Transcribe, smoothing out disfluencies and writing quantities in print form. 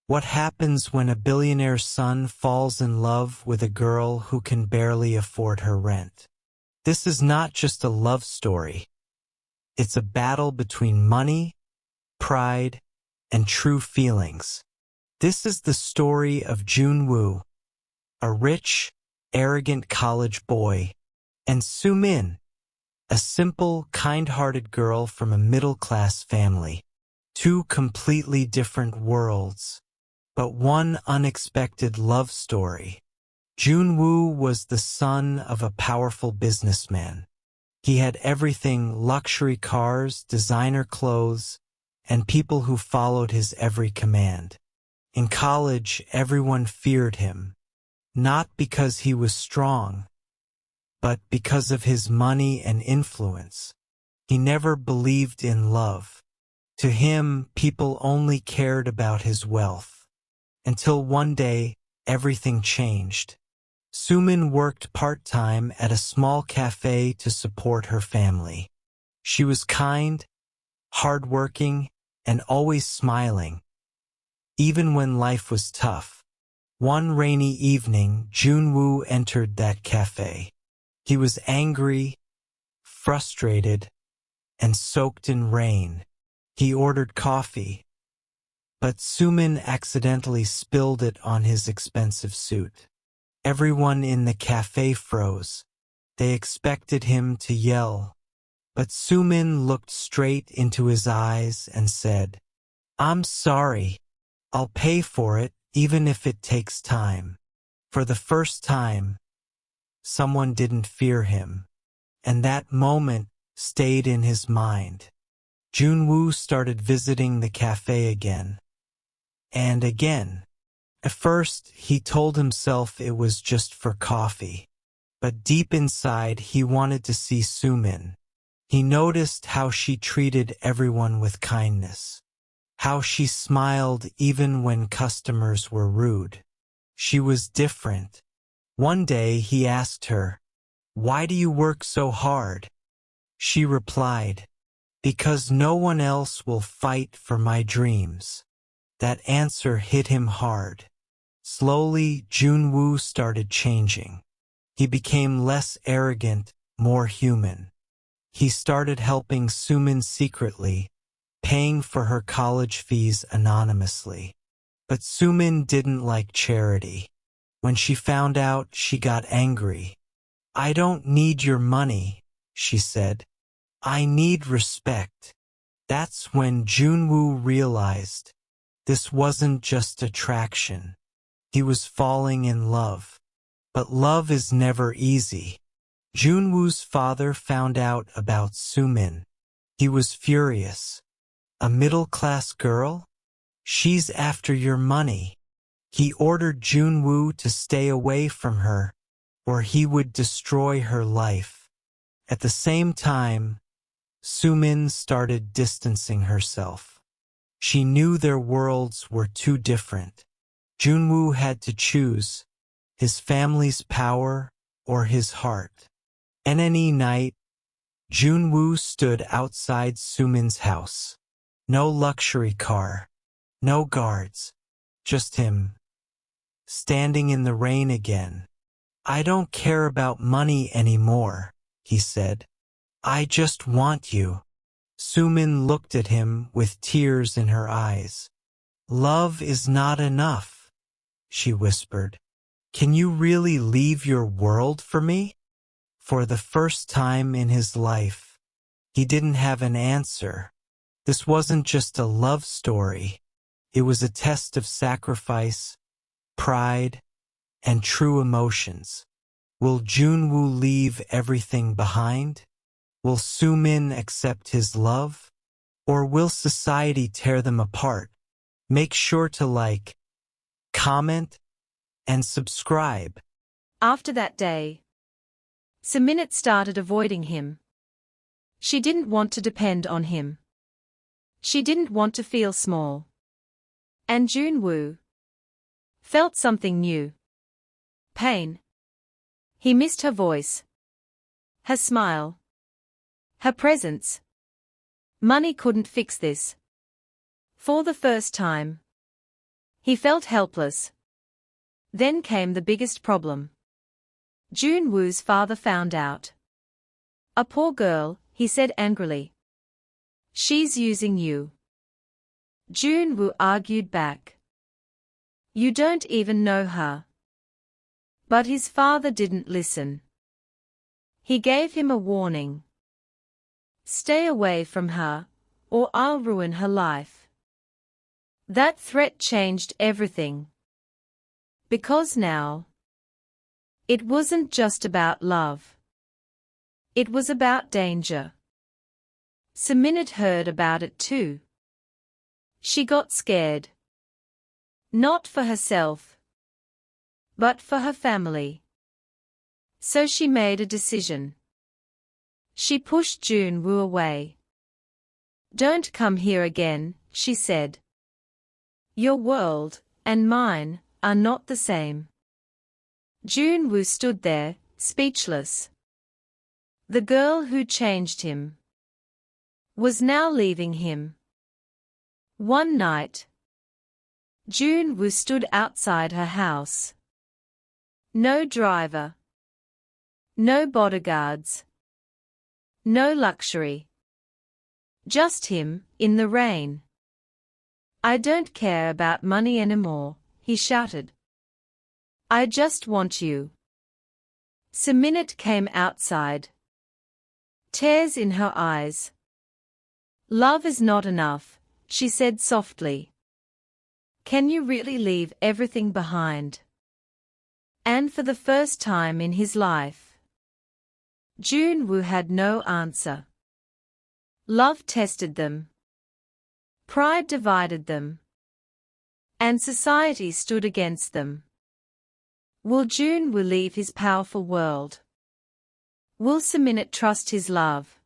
What happens when a billionaire's son falls in love with a girl who can barely afford her rent? This is not just a love story. It's a battle between money, pride, and true feelings. This is the story of Joon-Woo, a rich, arrogant college boy, and Soo-Min, a simple, kind-hearted girl from a middle-class family. Two completely different worlds, but one unexpected love story. Joon-Woo was the son of a powerful businessman. He had everything: luxury cars, designer clothes, and people who followed his every command. In college, everyone feared him, not because he was strong, but because of his money and influence. He never believed in love. To him, people only cared about his wealth. Until one day, everything changed. Soo-Min worked part-time at a small cafe to support her family. She was kind, hardworking, and always smiling, even when life was tough. One rainy evening, Joon-Woo entered that cafe. He was angry, frustrated, and soaked in rain. He ordered coffee, but Soo-Min accidentally spilled it on his expensive suit. Everyone in the cafe froze. They expected him to yell, but Soo-Min looked straight into his eyes and said, "I'm sorry. I'll pay for it, even if it takes time." For the first time, someone didn't fear him, and that moment stayed in his mind. Joon-Woo started visiting the cafe again and again. At first, he told himself it was just for coffee, but deep inside he wanted to see Soo-Min. He noticed how she treated everyone with kindness, how she smiled even when customers were rude. She was different. One day he asked her, "Why do you work so hard?" She replied, "Because no one else will fight for my dreams." That answer hit him hard. Slowly, Joon-Woo started changing. He became less arrogant, more human. He started helping Soo-Min secretly, paying for her college fees anonymously. But Soo-Min didn't like charity. When she found out, she got angry. "I don't need your money," she said. "I need respect." That's when Joon-Woo realized this wasn't just attraction. He was falling in love. But love is never easy. Joon-Woo's father found out about Soo-Min. He was furious. "A middle-class girl? She's after your money." He ordered Joon-Woo to stay away from her, or he would destroy her life. At the same time, Soo-Min started distancing herself. She knew their worlds were too different. Joon-Woo had to choose his family's power or his heart. And any night, Joon-Woo stood outside Soo-Min's house. No luxury car, no guards, just him, standing in the rain again. "I don't care about money anymore," he said. "I just want you." Soo-Min looked at him with tears in her eyes. "Love is not enough," she whispered. "Can you really leave your world for me?" For the first time in his life, he didn't have an answer. This wasn't just a love story. It was a test of sacrifice, pride, and true emotions. Will Joon-Woo leave everything behind? Will Soo-Min accept his love? Or will society tear them apart? Make sure to like, comment, and subscribe. After that day, Soo-Min started avoiding him. She didn't want to depend on him. She didn't want to feel small. And Joon-Woo felt something new. Pain. He missed her voice, her smile, her presence. Money couldn't fix this. For the first time, He felt helpless. Then came the biggest problem. Joon-Woo's father found out. A poor girl, he said angrily. She's using you. Joon-Woo argued back. You don't even know her. But his father didn't listen. He gave him a warning. Stay away from her, or I'll ruin her life. That threat changed everything. Because now, it wasn't just about love. It was about danger. Soo-Min had heard about it too. She got scared. Not for herself, but for her family. So she made a decision. She pushed Joon-Woo away. Don't come here again, she said. Your world, and mine, are not the same. Joon-Woo stood there, speechless. The girl who changed him was now leaving him. One night, Joon-Woo stood outside her house. No driver. No bodyguards. No luxury. Just him, in the rain. I don't care about money anymore, he shouted. I just want you. Soo-Min came outside. Tears in her eyes. Love is not enough, she said softly. Can you really leave everything behind? And for the first time in his life, Joon-Woo had no answer. Love tested them. Pride divided them. And society stood against them. Will Joon-Woo leave his powerful world? Will Soo-Min trust his love?